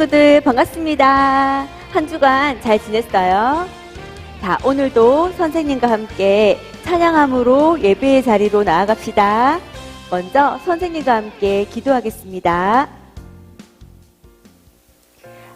친구들 반갑습니다. 한 주간 잘 지냈어요? 자, 오늘도 선생님과 함께 찬양함으로 예배의 자리로 나아갑시다. 먼저 선생님과 함께 기도하겠습니다.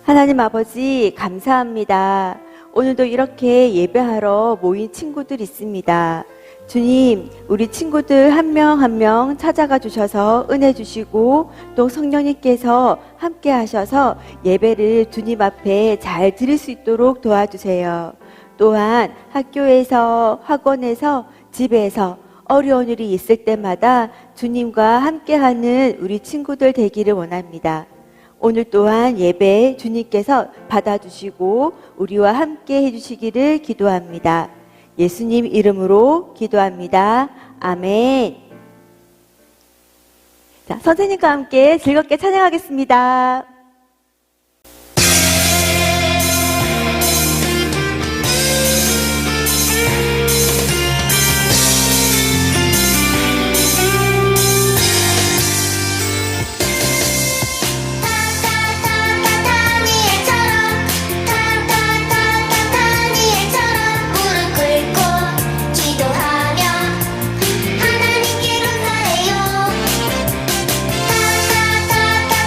하나님 아버지 감사합니다. 오늘도 이렇게 예배하러 모인 친구들 있습니다. 주님, 우리 친구들 한 명 한 명 찾아가 주셔서 은혜 주시고 또 성령님께서 함께 하셔서 예배를 주님 앞에 잘 드릴 수 있도록 도와주세요. 또한 학교에서, 학원에서, 집에서 어려운 일이 있을 때마다 주님과 함께하는 우리 친구들 되기를 원합니다. 오늘 또한 예배 주님께서 받아주시고 우리와 함께 해주시기를 기도합니다. 예수님 이름으로 기도합니다. 아멘. 자, 선생님과 함께 즐겁게 찬양하겠습니다.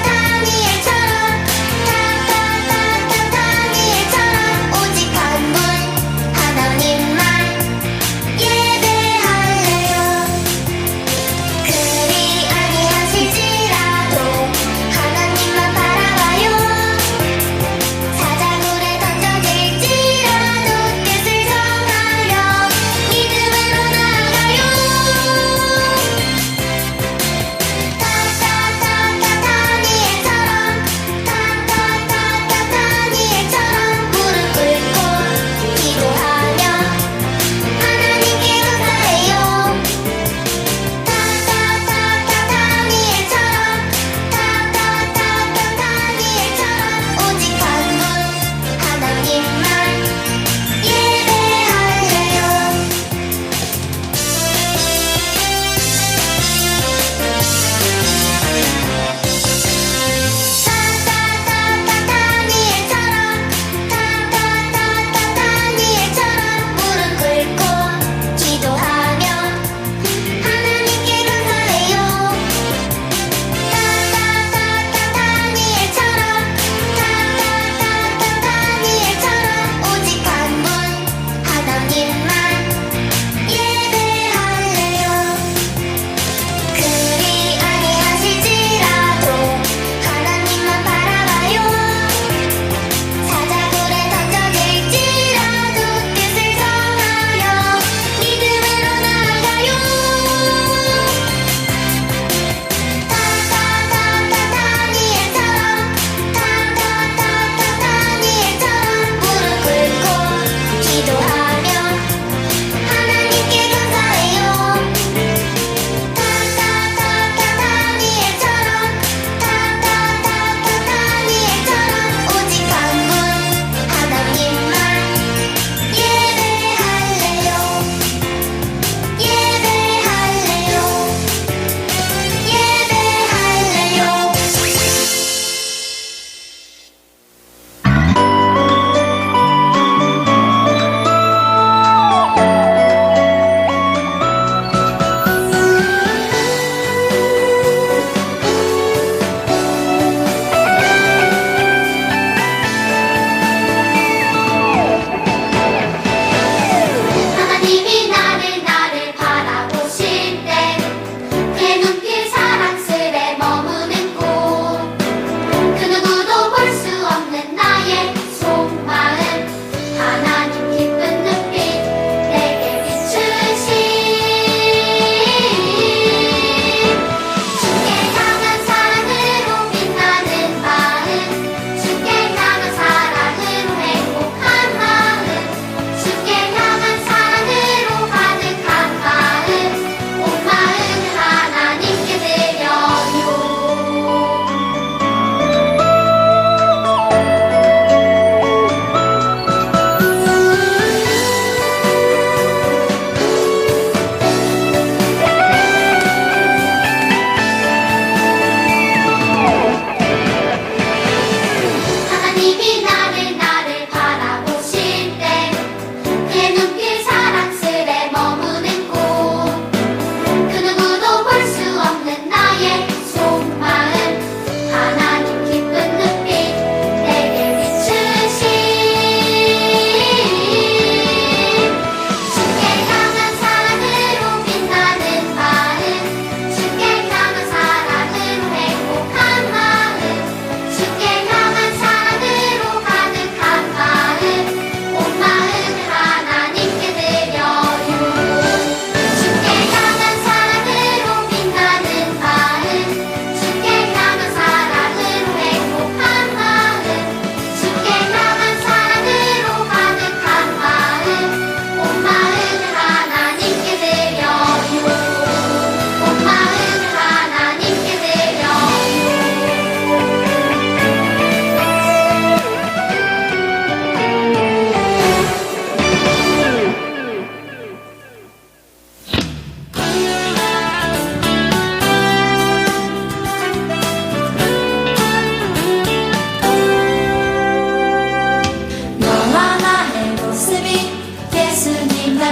다니엘처럼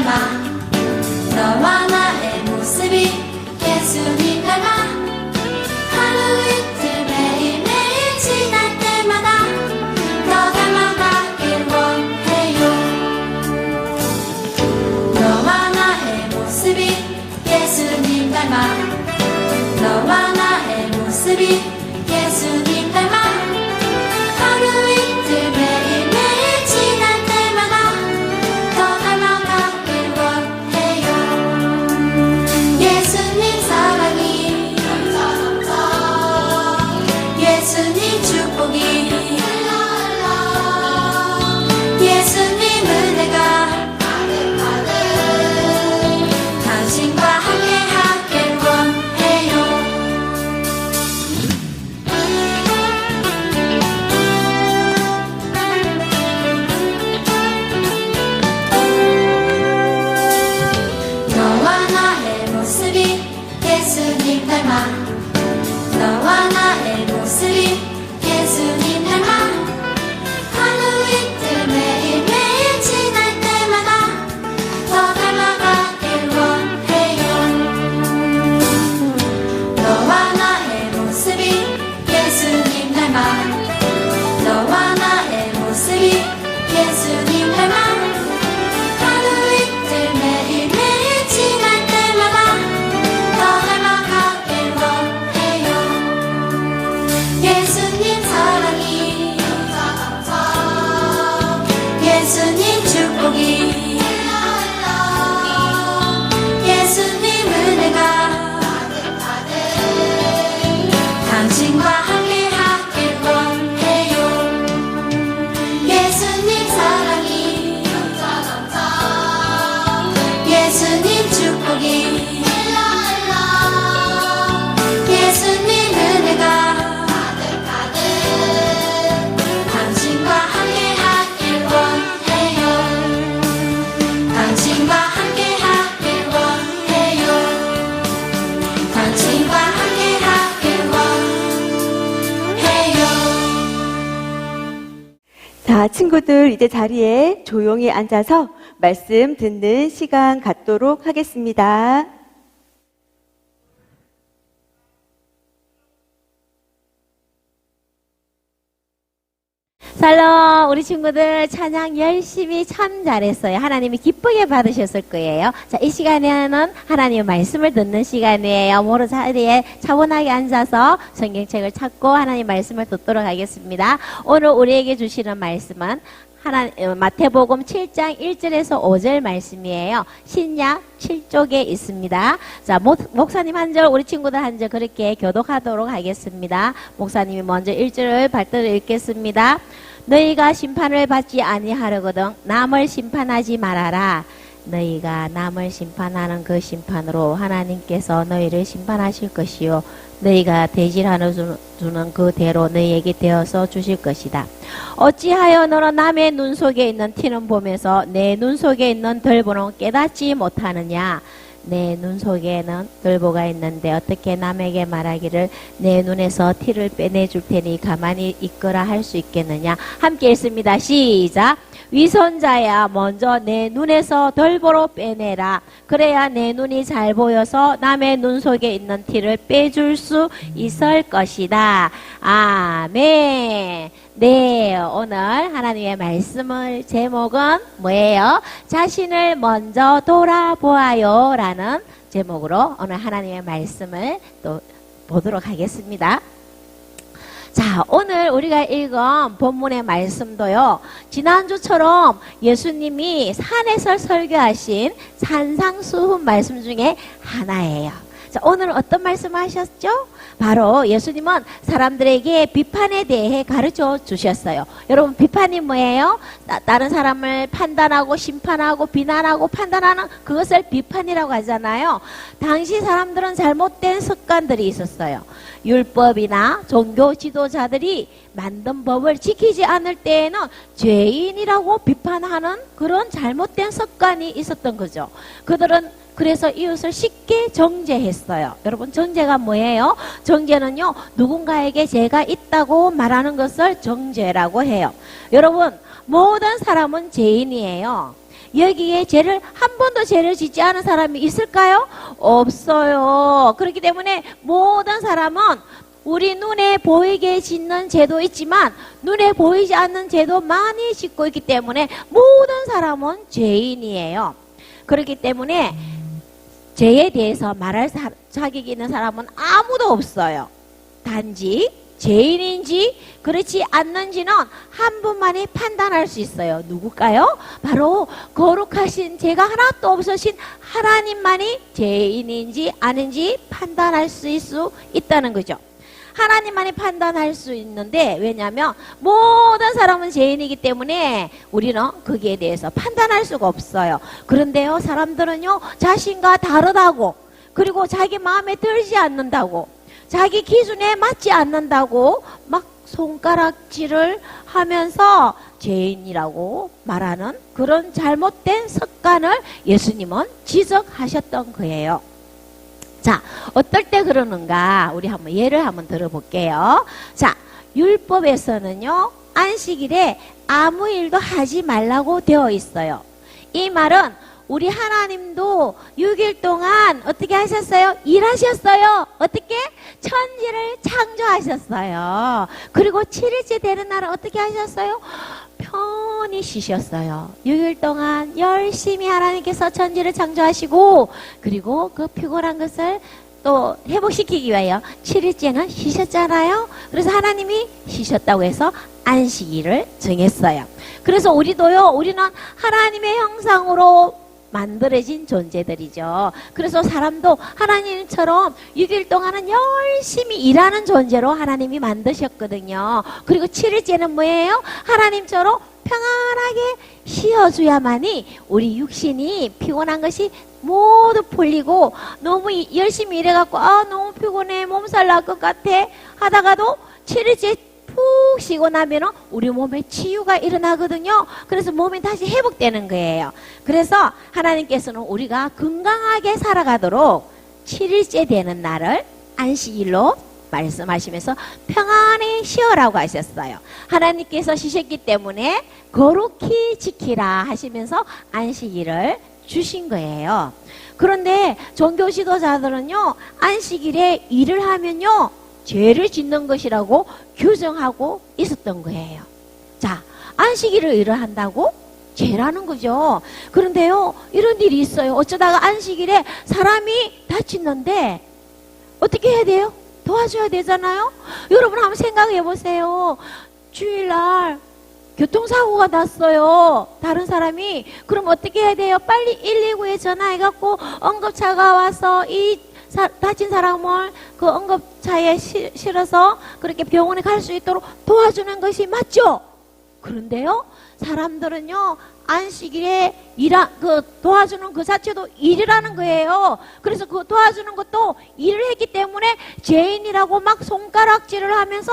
닮아 너와 나의 모습이 예수님 닮아 하루 이틀 매일매일 지날 때마다 더 닮아가길 원해요. 너와 나의 모습이 예수님 닮아 너와 나의 모습이 예수님 닮아 하루 이틀 매일매일 지날 때마다 더 닮아가길 원해요. 예수님 사랑이 예수님 축복이 예수님 은혜가 당신과 함께 하길 원해요. 너와 나의 모습이 예수님 닮아 너와 나의 모습이 예수님 닮아 하루 이틀 매일매일 지날 때마다 더 닮아가길 원해요. 너와 나의 모습이 예수님 닮아 너와 나의 모습이 예수님 닮아 하루 이틀 매일매일 지날 때마다 더 닮아가길 원해요. 예수님 사랑이 예수님 축복이 예수님 은혜가 당신과 함께 하길 원해요. 예수님 사랑이 예수님 축복이 예수님 은혜가 당신과 함께 하길 원해요. 당신과 함께 하길 원해요. 당신과 함께 하길 원해요. 자, 친구들 이제 자리에 조용히 앉아서 말씀 듣는 시간 갖도록 하겠습니다. 샬롬, 우리 친구들 찬양 열심히 참 잘했어요. 하나님이 기쁘게 받으셨을 거예요. 자, 이 시간에는 하나님의 말씀을 듣는 시간이에요. 모두 자리에 차분하게 앉아서 성경책을 찾고 하나님 말씀을 듣도록 하겠습니다. 오늘 우리에게 주시는 말씀은 마태복음 7장 1절에서 5절 말씀이에요. 신약 7쪽에 있습니다. 자, 목사님 한 절, 우리 친구들 한 절 그렇게 교독하도록 하겠습니다. 목사님이 먼저 1절을 발표를 읽겠습니다. 너희가 심판을 받지 아니하려거든 남을 심판하지 말아라. 너희가 남을 심판하는 그 심판으로 하나님께서 너희를 심판하실 것이요 너희가 대질하는 주는 그 대로 너희에게 되어서 주실 것이다. 어찌하여 너는 남의 눈 속에 있는 티는 보면서 내 눈 속에 있는 덜보는 깨닫지 못하느냐. 내 눈 속에는 덜보가 있는데 어떻게 남에게 말하기를 내 눈에서 티를 빼내줄 테니 가만히 있거라 할 수 있겠느냐. 함께 읽습니다. 시작. 위선자야 먼저 내 눈에서 덜보로 빼내라. 그래야 내 눈이 잘 보여서 남의 눈 속에 있는 티를 빼줄 수 있을 것이다. 아멘. 네, 오늘 하나님의 말씀을 제목은 뭐예요? 자신을 먼저 돌아보아요 라는 제목으로 오늘 하나님의 말씀을 또 보도록 하겠습니다. 자, 오늘 우리가 읽은 본문의 말씀도요, 지난주처럼 예수님이 산에서 설교하신 산상수훈 말씀 중에 하나예요. 자, 오늘 어떤 말씀을 하셨죠? 바로 예수님은 사람들에게 비판에 대해 가르쳐 주셨어요. 여러분, 비판이 뭐예요? 다른 사람을 판단하고 심판하고 비난하고 판단하는 그것을 비판이라고 하잖아요. 당시 사람들은 잘못된 습관들이 있었어요. 율법이나 종교 지도자들이 만든 법을 지키지 않을 때에는 죄인이라고 비판하는 그런 잘못된 습관이 있었던 거죠. 그들은 그래서 이웃을 쉽게 정죄했어요. 여러분, 정죄가 뭐예요? 정죄는요, 누군가에게 죄가 있다고 말하는 것을 정죄라고 해요. 여러분, 모든 사람은 죄인이에요. 여기에 죄를 한 번도 죄를 짓지 않은 사람이 있을까요? 없어요. 그렇기 때문에 모든 사람은 우리 눈에 보이게 짓는 죄도 있지만 눈에 보이지 않는 죄도 많이 짓고 있기 때문에 모든 사람은 죄인이에요. 그렇기 때문에 죄에 대해서 말할 자격이 있는 사람은 아무도 없어요. 단지 죄인인지 그렇지 않는지는 한 분만이 판단할 수 있어요. 누굴까요? 바로 거룩하신 죄가 하나도 없으신 하나님만이 죄인인지 아닌지 판단할 수 있다는 거죠. 하나님만이 판단할 수 있는데, 왜냐하면 모든 사람은 죄인이기 때문에 우리는 거기에 대해서 판단할 수가 없어요. 그런데요, 사람들은요 자신과 다르다고, 그리고 자기 마음에 들지 않는다고, 자기 기준에 맞지 않는다고 막 손가락질을 하면서 죄인이라고 말하는 그런 잘못된 습관을 예수님은 지적하셨던 거예요. 자, 어떨 때 그러는가 우리 한번 예를 한번 들어볼게요. 자, 율법에서는요 안식일에 아무 일도 하지 말라고 되어 있어요. 이 말은 우리 하나님도 6일 동안 어떻게 하셨어요? 일하셨어요. 어떻게? 천지를 창조하셨어요. 그리고 7일째 되는 날은 어떻게 하셨어요? 편히 쉬셨어요. 6일 동안 열심히 하나님께서 천지를 창조하시고, 그리고 그 피곤한 것을 또 회복시키기 위하여 7일째는 쉬셨잖아요. 그래서 하나님이 쉬셨다고 해서 안식일을 정했어요. 그래서 우리도요, 우리는 하나님의 형상으로 만들어진 존재들이죠. 그래서 사람도 하나님처럼 6일 동안은 열심히 일하는 존재로 하나님이 만드셨거든요. 그리고 7일째는 뭐예요? 하나님처럼 평안하게 쉬어줘야만이 우리 육신이 피곤한 것이 모두 풀리고, 너무 열심히 일해갖고 너무 피곤해, 몸살 날 것 같아 하다가도 7일째 푹 쉬고 나면은 우리 몸에 치유가 일어나거든요. 그래서 몸이 다시 회복되는 거예요. 그래서 하나님께서는 우리가 건강하게 살아가도록 7일째 되는 날을 안식일로 말씀하시면서 평안히 쉬어라고 하셨어요. 하나님께서 쉬셨기 때문에 거룩히 지키라 하시면서 안식일을 주신 거예요. 그런데 종교 지도자들은요, 안식일에 일을 하면요 죄를 짓는 것이라고 규정하고 있었던 거예요. 자, 안식일을 일을 한다고? 죄라는 거죠. 그런데요, 이런 일이 있어요. 어쩌다가 안식일에 사람이 다치는데 어떻게 해야 돼요? 도와줘야 되잖아요. 여러분 한번 생각해 보세요. 주일날 교통사고가 났어요. 다른 사람이. 그럼 어떻게 해야 돼요? 빨리 119에 전화해갖고 응급차가 와서 이 다친 사람을 그 응급차에 실어서 그렇게 병원에 갈 수 있도록 도와주는 것이 맞죠? 그런데요, 사람들은요, 안식일에 도와주는 그 자체도 일이라는 거예요. 그래서 그 도와주는 것도 일을 했기 때문에 죄인이라고 막 손가락질을 하면서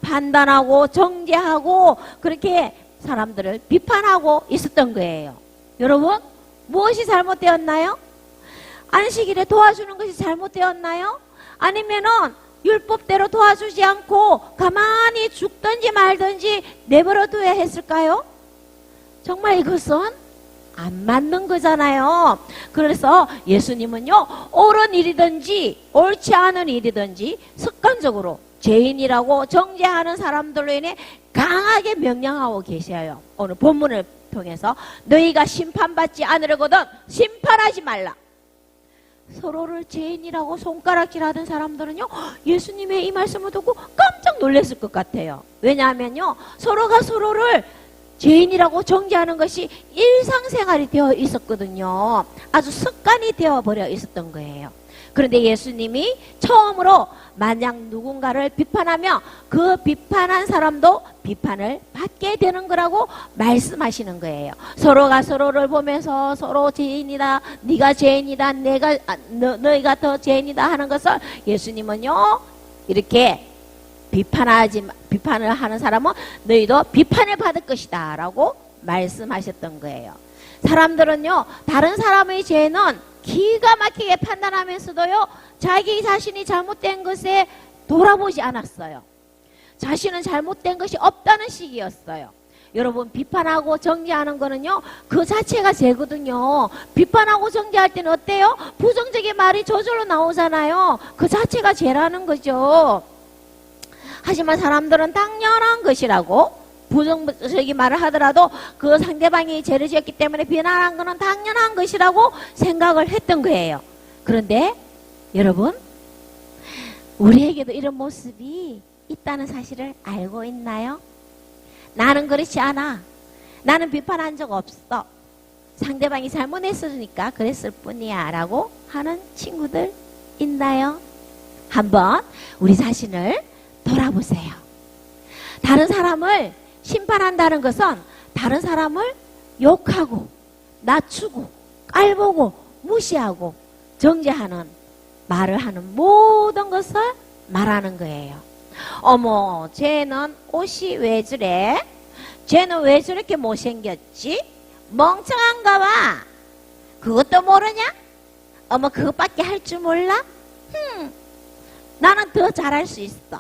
판단하고 정죄하고 그렇게 사람들을 비판하고 있었던 거예요. 여러분, 무엇이 잘못되었나요? 안식일에 도와주는 것이 잘못되었나요? 아니면은 율법대로 도와주지 않고 가만히 죽든지 말든지 내버려 둬야 했을까요? 정말 이것은 안 맞는 거잖아요. 그래서 예수님은요, 옳은 일이든지 옳지 않은 일이든지 습관적으로 죄인이라고 정죄하는 사람들로 인해 강하게 명령하고 계셔요. 오늘 본문을 통해서 너희가 심판받지 않으려거든 심판하지 말라. 서로를 죄인이라고 손가락질하던 사람들은요, 예수님의 이 말씀을 듣고 깜짝 놀랐을 것 같아요. 왜냐하면요, 서로가 서로를 죄인이라고 정죄하는 것이 일상생활이 되어 있었거든요. 아주 습관이 되어버려 있었던 거예요. 그런데 예수님이 처음으로 만약 누군가를 비판하면 그 비판한 사람도 비판을 받게 되는 거라고 말씀하시는 거예요. 서로가 서로를 보면서 서로 죄인이다, 네가 죄인이다, 너희가 더 죄인이다 하는 것을 예수님은요, 이렇게 비판을 하는 사람은 너희도 비판을 받을 것이다 라고 말씀하셨던 거예요. 사람들은요, 다른 사람의 죄는 기가 막히게 판단하면서도요, 자기 자신이 잘못된 것에 돌아보지 않았어요. 자신은 잘못된 것이 없다는 식이었어요. 여러분, 비판하고 정죄하는 거는요, 그 자체가 죄거든요. 비판하고 정죄할 때는 어때요? 부정적인 말이 저절로 나오잖아요. 그 자체가 죄라는 거죠. 하지만 사람들은 당연한 것이라고 부정적인 말을 하더라도 그 상대방이 죄를 지었기 때문에 비난한 거는 당연한 것이라고 생각을 했던 거예요. 그런데 여러분, 우리에게도 이런 모습이 있다는 사실을 알고 있나요? 나는 그렇지 않아. 나는 비판한 적 없어. 상대방이 잘못했으니까 그랬을 뿐이야 라고 하는 친구들 있나요? 한번 우리 자신을 돌아보세요. 다른 사람을 심판한다는 것은 다른 사람을 욕하고 낮추고 깔보고 무시하고 정죄하는 말을 하는 모든 것을 말하는 거예요. 어머, 쟤는 옷이 왜 저래? 쟤는 왜 저렇게 못생겼지? 멍청한가 봐. 그것도 모르냐? 어머, 그것밖에 할 줄 몰라? 나는 더 잘할 수 있어.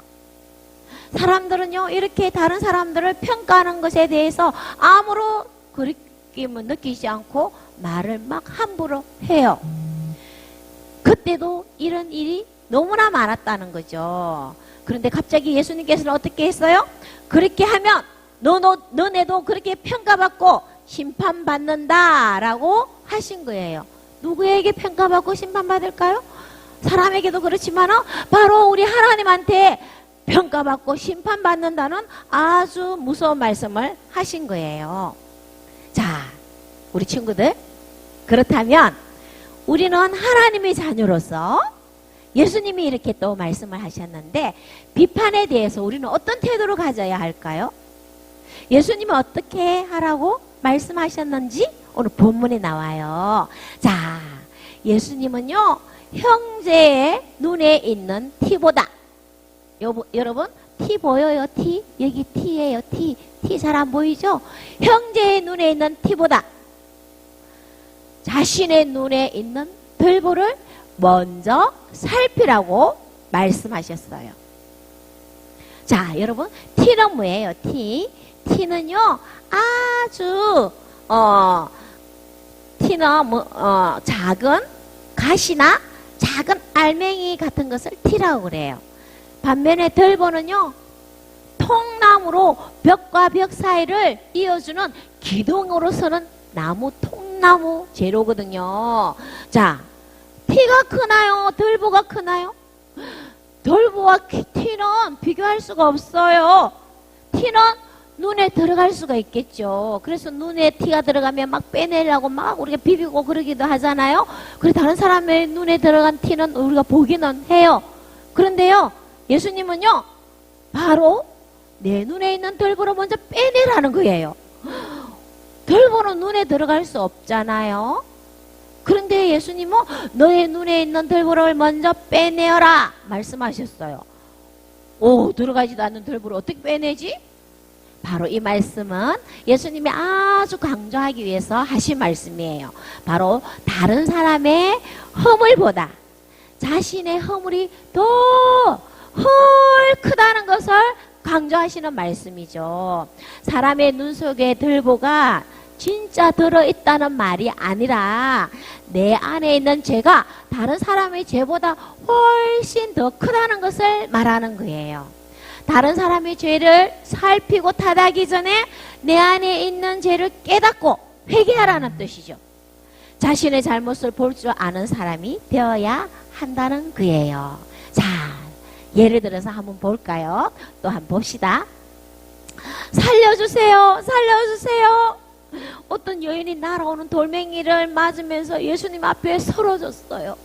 사람들은요, 이렇게 다른 사람들을 평가하는 것에 대해서 아무런 그립임을 느끼지 않고 말을 막 함부로 해요. 그때도 이런 일이 너무나 많았다는 거죠. 그런데 갑자기 예수님께서는 어떻게 했어요? 그렇게 하면 너네도 그렇게 평가받고 심판받는다라고 하신 거예요. 누구에게 평가받고 심판받을까요? 사람에게도 그렇지만 바로 우리 하나님한테 평가받고 심판받는다는 아주 무서운 말씀을 하신 거예요. 자, 우리 친구들, 그렇다면 우리는 하나님의 자녀로서 예수님이 이렇게 또 말씀을 하셨는데 비판에 대해서 우리는 어떤 태도를 가져야 할까요? 예수님이 어떻게 하라고 말씀하셨는지 오늘 본문에 나와요. 자, 예수님은요, 형제의 눈에 있는 티보다, 여러분 티 보여요? 티? 여기 티예요. 티 잘 안 보이죠? 형제의 눈에 있는 티보다 자신의 눈에 있는 들보를 먼저 살피라고 말씀하셨어요. 자, 여러분, 티는 뭐예요? 티는요, 아주 티는 작은 가시나 작은 알맹이 같은 것을 티라고 그래요. 반면에 들보는요, 통나무로 벽과 벽 사이를 이어주는 기둥으로 서는 나무, 통나무 재료거든요. 자, 티가 크나요? 들보가 크나요? 들보와 티는 비교할 수가 없어요. 티는 눈에 들어갈 수가 있겠죠. 그래서 눈에 티가 들어가면 막 빼내려고 막 우리가 비비고 그러기도 하잖아요. 그리고 다른 사람의 눈에 들어간 티는 우리가 보기는 해요. 그런데요, 예수님은요, 바로 내 눈에 있는 들보를 먼저 빼내라는 거예요. 들보는 눈에 들어갈 수 없잖아요. 그런데 예수님은 너의 눈에 있는 들보를 먼저 빼내어라 말씀하셨어요. 오, 들어가지도 않는 들보를 어떻게 빼내지? 바로 이 말씀은 예수님이 아주 강조하기 위해서 하신 말씀이에요. 바로 다른 사람의 허물보다 자신의 허물이 더 크다는 것을 강조하시는 말씀이죠. 사람의 눈 속에 들보가 진짜 들어있다는 말이 아니라 내 안에 있는 죄가 다른 사람의 죄보다 훨씬 더 크다는 것을 말하는 거예요. 다른 사람의 죄를 살피고 탓하기 전에 내 안에 있는 죄를 깨닫고 회개하라는 뜻이죠. 자신의 잘못을 볼 줄 아는 사람이 되어야 한다는 거예요. 자, 예를 들어서 한번 볼까요? 또 한번 봅시다. 살려주세요. 살려주세요. 어떤 여인이 날아오는 돌멩이를 맞으면서 예수님 앞에 쓰러졌어요.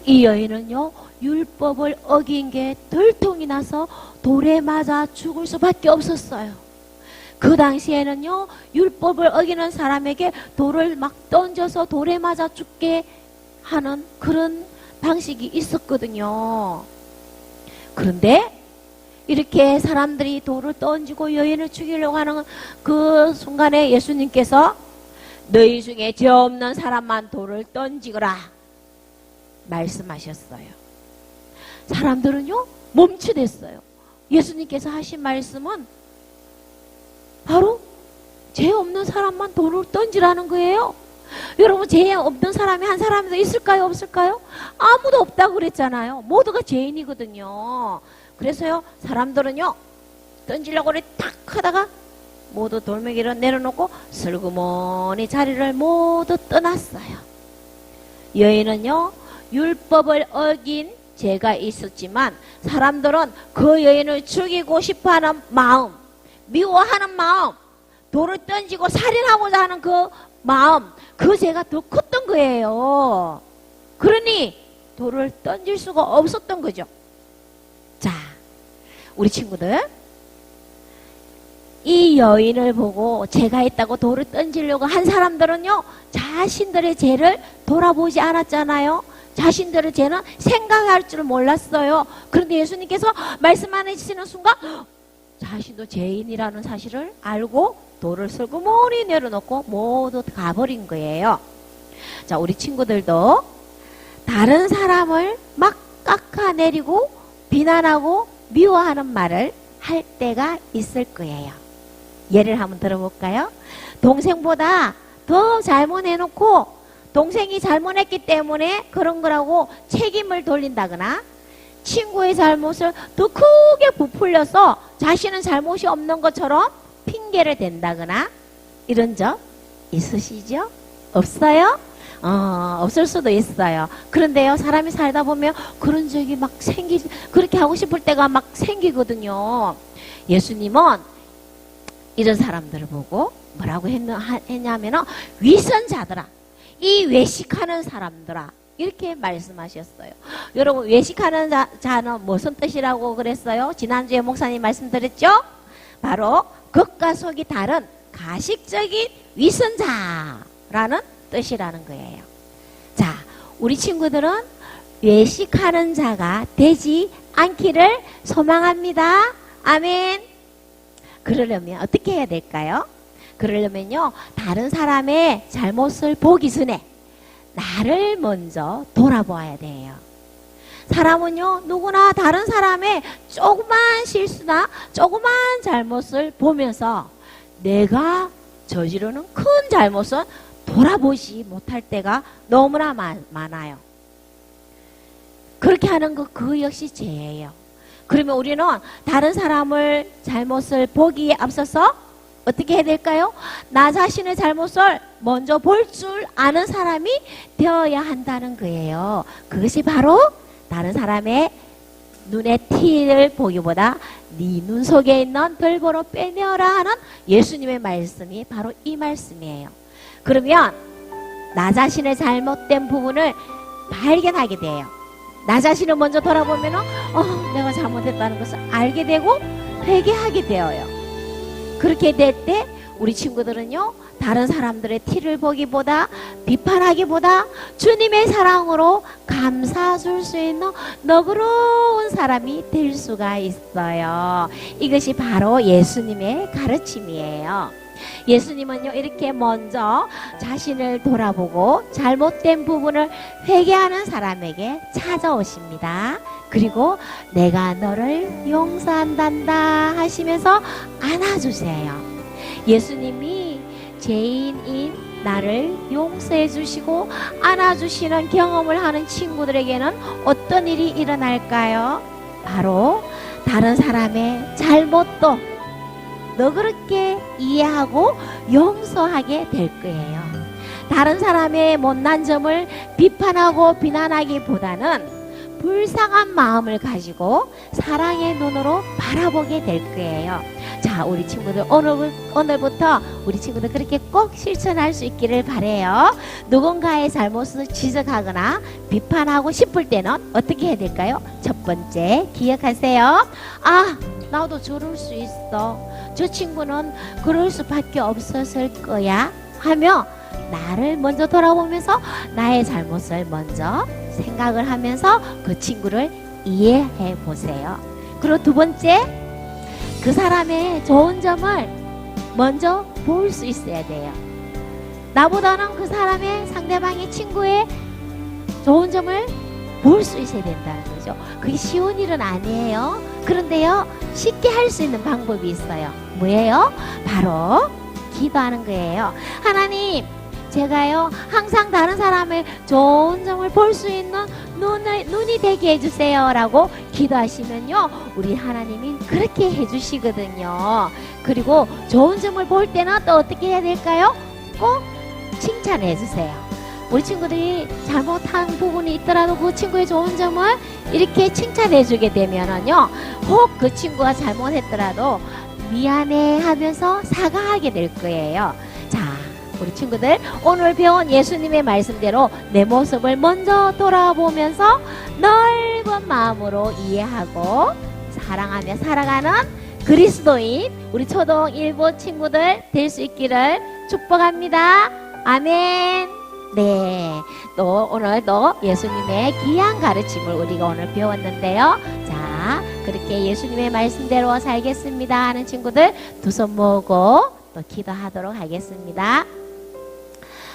이 여인은요, 율법을 어긴 게 들통이 나서 돌에 맞아 죽을 수밖에 없었어요. 그 당시에는요, 율법을 어기는 사람에게 돌을 막 던져서 돌에 맞아 죽게 하는 그런 방식이 있었거든요. 그런데 이렇게 사람들이 돌을 던지고 여인을 죽이려고 하는 그 순간에 예수님께서 너희 중에 죄 없는 사람만 돌을 던지거라 말씀하셨어요. 사람들은요, 멈추댔어요. 예수님께서 하신 말씀은 바로 죄 없는 사람만 돌을 던지라는 거예요. 여러분, 죄 없는 사람이 한 사람도 있을까요? 없을까요? 아무도 없다고 그랬잖아요. 모두가 죄인이거든요. 그래서요, 사람들은요, 던지려고 그래 탁 하다가 모두 돌멩이를 내려놓고 슬그머니 자리를 모두 떠났어요. 여인은요, 율법을 어긴 죄가 있었지만 사람들은 그 여인을 죽이고 싶어하는 마음, 미워하는 마음, 돌을 던지고 살인하고자 하는 그 마음, 그 죄가 더 컸던 거예요. 그러니 돌을 던질 수가 없었던 거죠. 자, 우리 친구들, 이 여인을 보고 죄가 있다고 돌을 던지려고 한 사람들은요, 자신들의 죄를 돌아보지 않았잖아요. 자신들의 죄는 생각할 줄 몰랐어요. 그런데 예수님께서 말씀하시는 순간 자신도 죄인이라는 사실을 알고 돌을 슬그머니 내려놓고 모두 가버린 거예요. 자, 우리 친구들도 다른 사람을 막 깎아내리고 비난하고 미워하는 말을 할 때가 있을 거예요. 예를 한번 들어볼까요? 동생보다 더 잘못해놓고 동생이 잘못했기 때문에 그런 거라고 책임을 돌린다거나, 친구의 잘못을 더 크게 부풀려서 자신은 잘못이 없는 것처럼 핑계를 댄다거나, 이런 적 있으시죠? 없어요? 없을 수도 있어요. 그런데요, 사람이 살다 보면 그런 적이 막 그렇게 하고 싶을 때가 막 생기거든요. 예수님은 이런 사람들을 보고 뭐라고 했냐면은, 위선자들아, 이 외식하는 사람들아, 이렇게 말씀하셨어요. 여러분, 외식하는 자는 무슨 뜻이라고 그랬어요? 지난주에 목사님 말씀드렸죠? 바로 겉과 속이 다른 가식적인 위선자라는 뜻이라는 거예요. 자, 우리 친구들은 외식하는 자가 되지 않기를 소망합니다. 아멘. 그러려면 어떻게 해야 될까요? 그러려면요, 다른 사람의 잘못을 보기 전에 나를 먼저 돌아보아야 돼요. 사람은요, 누구나 다른 사람의 조그만 실수나 조그만 잘못을 보면서 내가 저지르는 큰 잘못은 돌아보지 못할 때가 너무나 많아요. 그렇게 하는 거, 그 역시 죄예요. 그러면 우리는 다른 사람을 잘못을 보기에 앞서서 어떻게 해야 될까요? 나 자신의 잘못을 먼저 볼 줄 아는 사람이 되어야 한다는 거예요. 그것이 바로 다른 사람의 눈에 티를 보기보다 네 눈 속에 있는 들보로 빼내어라 하는 예수님의 말씀이 바로 이 말씀이에요. 그러면 나 자신의 잘못된 부분을 발견하게 돼요. 나 자신을 먼저 돌아보면 내가 잘못했다는 것을 알게 되고 회개하게 되어요. 그렇게 될 때 우리 친구들은요, 다른 사람들의 티를 보기보다, 비판하기보다 주님의 사랑으로 감싸줄 수 있는 너그러운 사람이 될 수가 있어요. 이것이 바로 예수님의 가르침이에요. 예수님은요, 이렇게 먼저 자신을 돌아보고 잘못된 부분을 회개하는 사람에게 찾아오십니다. 그리고 내가 너를 용서한단다 하시면서 안아주세요. 예수님이 죄인인 나를 용서해 주시고 안아주시는 경험을 하는 친구들에게는 어떤 일이 일어날까요? 바로 다른 사람의 잘못도 너그럽게 이해하고 용서하게 될 거예요. 다른 사람의 못난 점을 비판하고 비난하기보다는 불쌍한 마음을 가지고 사랑의 눈으로 바라보게 될 거예요. 자, 우리 친구들 오늘부터 우리 친구들 그렇게 꼭 실천할 수 있기를 바라요. 누군가의 잘못을 지적하거나 비판하고 싶을 때는 어떻게 해야 될까요? 첫 번째, 기억하세요. 나도 저럴 수 있어. 저 친구는 그럴 수밖에 없었을 거야 하며 나를 먼저 돌아보면서 나의 잘못을 먼저 생각을 하면서 그 친구를 이해해 보세요. 그리고 두 번째, 그 사람의 좋은 점을 먼저 볼 수 있어야 돼요. 나보다는 그 사람의, 상대방의 친구의 좋은 점을 볼 수 있어야 된다는 거죠. 그게 쉬운 일은 아니에요. 그런데요, 쉽게 할 수 있는 방법이 있어요. 뭐예요? 바로 기도하는 거예요. 하나님, 제가요 항상 다른 사람의 좋은 점을 볼 수 있는 눈이 되게 해주세요 라고 기도하시면요, 우리 하나님이 그렇게 해주시거든요. 그리고 좋은 점을 볼 때는 또 어떻게 해야 될까요? 꼭 칭찬해 주세요. 우리 친구들이 잘못한 부분이 있더라도 그 친구의 좋은 점을 이렇게 칭찬해 주게 되면은요, 혹 그 친구가 잘못했더라도 미안해 하면서 사과하게 될 거예요. 자, 우리 친구들, 오늘 배운 예수님의 말씀대로 내 모습을 먼저 돌아보면서 넓은 마음으로 이해하고 사랑하며 살아가는 그리스도인 우리 초등 1부 친구들 될 수 있기를 축복합니다. 아멘. 네, 또 오늘도 예수님의 귀한 가르침을 우리가 오늘 배웠는데요. 자, 그렇게 예수님의 말씀대로 살겠습니다 하는 친구들 두 손 모으고 또 기도하도록 하겠습니다.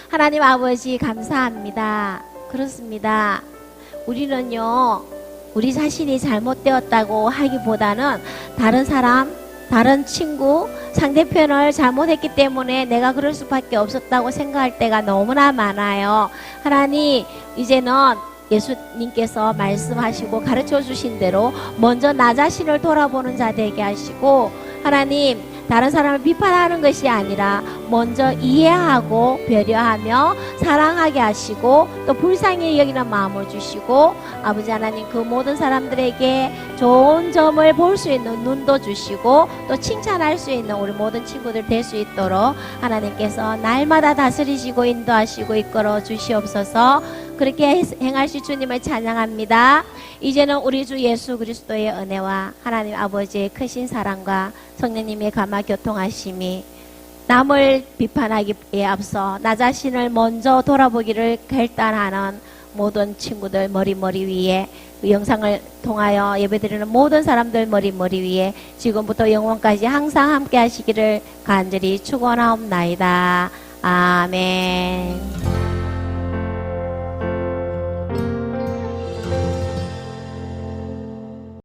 하나님 아버지 감사합니다. 그렇습니다. 우리는요, 우리 자신이 잘못되었다고 하기보다는 다른 사람, 다른 친구, 상대편을 잘못했기 때문에 내가 그럴 수밖에 없었다고 생각할 때가 너무나 많아요. 하나님, 이제는 예수님께서 말씀하시고 가르쳐 주신 대로 먼저 나 자신을 돌아보는 자 되게 하시고, 하나님, 다른 사람을 비판하는 것이 아니라 먼저 이해하고 배려하며 사랑하게 하시고 또 불쌍히 여기는 마음을 주시고, 아버지 하나님, 그 모든 사람들에게 좋은 점을 볼 수 있는 눈도 주시고 또 칭찬할 수 있는 우리 모든 친구들 될 수 있도록 하나님께서 날마다 다스리시고 인도하시고 이끌어 주시옵소서. 그렇게 행하실 주님을 찬양합니다. 이제는 우리 주 예수 그리스도의 은혜와 하나님 아버지의 크신 사랑과 성령님의 감화 교통하심이 남을 비판하기에 앞서 나 자신을 먼저 돌아보기를 결단하는 모든 친구들 머리 위에, 이 영상을 통하여 예배드리는 모든 사람들 머리 위에 지금부터 영원까지 항상 함께 하시기를 간절히 축원하옵나이다. 아멘.